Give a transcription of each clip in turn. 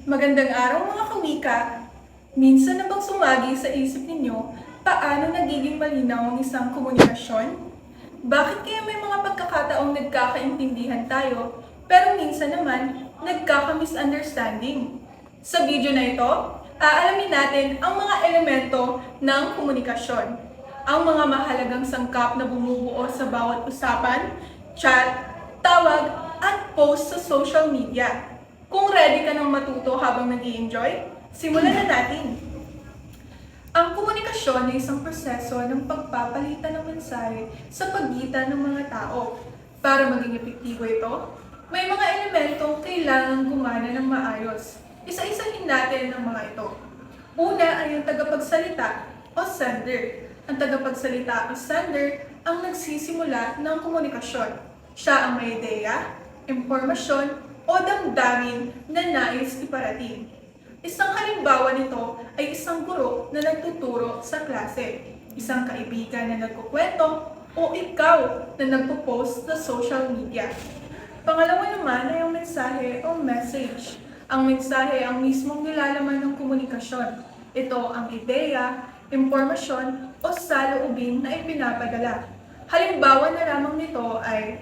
Magandang araw mga kawika! Minsan na bang sumagi sa isip ninyo paano nagiging malinaw ang isang komunikasyon? Bakit kaya may mga pagkakataong nagkakaintindihan tayo pero minsan naman nagkaka-misunderstanding? Sa video na ito, aalamin natin ang mga elemento ng komunikasyon, ang mga mahalagang sangkap na bumubuo sa bawat usapan, chat, tawag, at post sa social media. Kung ready ka nang matuto habang nag-i-enjoy, simulan na natin! Ang komunikasyon ay isang proseso ng pagpapalitan ng mensahe sa pagitan ng mga tao. Para maging epektibo ito, may mga elementong kailangang gumana ng maayos. Isa-isahin natin ang mga ito. Una ay ang tagapagsalita o sender. Ang tagapagsalita o sender ang nagsisimula ng komunikasyon. Siya ang may ideya, impormasyon, o damdamin na nais iparating. Isang halimbawa nito ay isang guro na nagtuturo sa klase, isang kaibigan na nagkukwento, o ikaw na nagpo-post sa social media. Pangalawa naman ay ang mensahe o message. Ang mensahe ang mismong nilalaman ng komunikasyon. Ito ang ideya, impormasyon, o saloobin na ipinapadala. Halimbawa na lamang nito ay,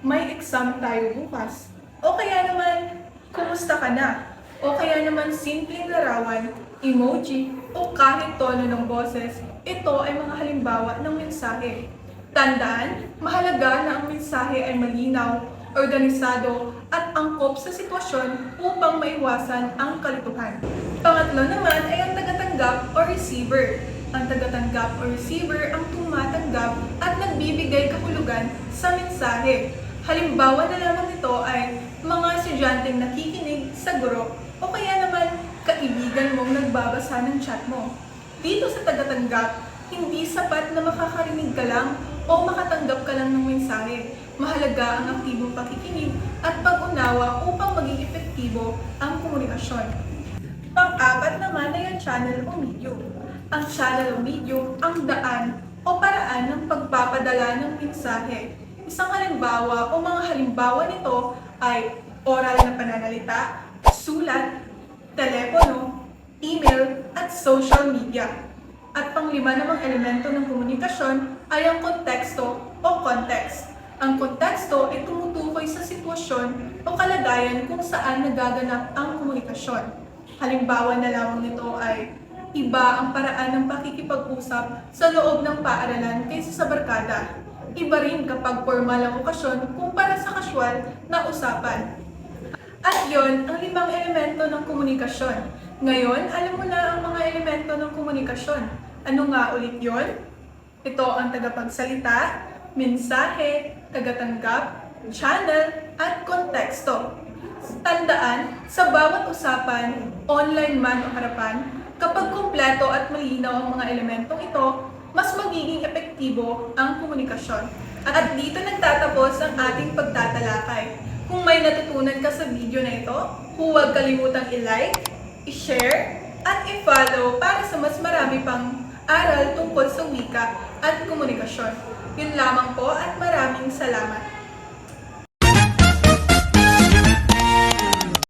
may exam tayo bukas. O kaya naman, kumusta ka na? O kaya naman simpleng larawan, emoji, o kahit tono ng boses, ito ay mga halimbawa ng mensahe. Tandaan, mahalaga na ang mensahe ay malinaw, organisado, at angkop sa sitwasyon upang maiwasan ang kalituhan. Pangatlo naman ay ang tagatanggap o receiver. Ang tagatanggap o receiver ang tumatanggap at nagbibigay kahulugan sa mensahe. Halimbawa na lamang nito ay mga estudyanteng nakikinig sa guro o kaya naman kaibigan mong nagbabasa ng chat mo. Dito sa tagatanggap, hindi sapat na makakarinig ka lang o makatanggap ka lang ng mensahe. Mahalaga ang aktibong pakikinig at pag-unawa upang maging epektibo ang komunikasyon. Pang-apat naman ay ang channel o medium. Ang channel o medium ang daan o paraan ng pagpapadala ng mensahe. Isang halimbawa o mga halimbawa nito ay oral na pananalita, sulat, telepono, email, at social media. At panglima namang elemento ng komunikasyon ay ang konteksto o context. Ang konteksto ay tumutukoy sa sitwasyon o kalagayan kung saan nagaganap ang komunikasyon. Halimbawa na lamang nito ay iba ang paraan ng pakikipag-usap sa loob ng paaralan kaysa sa barkada. Iba rin kapag formal ang okasyon kumpara sa casual na usapan. At yon ang 5 elemento ng komunikasyon. Ngayon, alam mo na ang mga elemento ng komunikasyon. Ano nga ulit yon? Ito ang tagapagsalita, mensahe, tagatanggap, channel, at konteksto. Tandaan, sa bawat usapan, online man o harapan, kapag kumpleto at malinaw ang mga elementong ito, mas magiging epektibo ang komunikasyon. At dito nagtatapos ang ating pagtatalakay. Kung may natutunan ka sa video na ito, huwag kalimutang i-like, i-share, at i-follow para sa mas marami pang aral tungkol sa wika at komunikasyon. Yun lamang po at maraming salamat.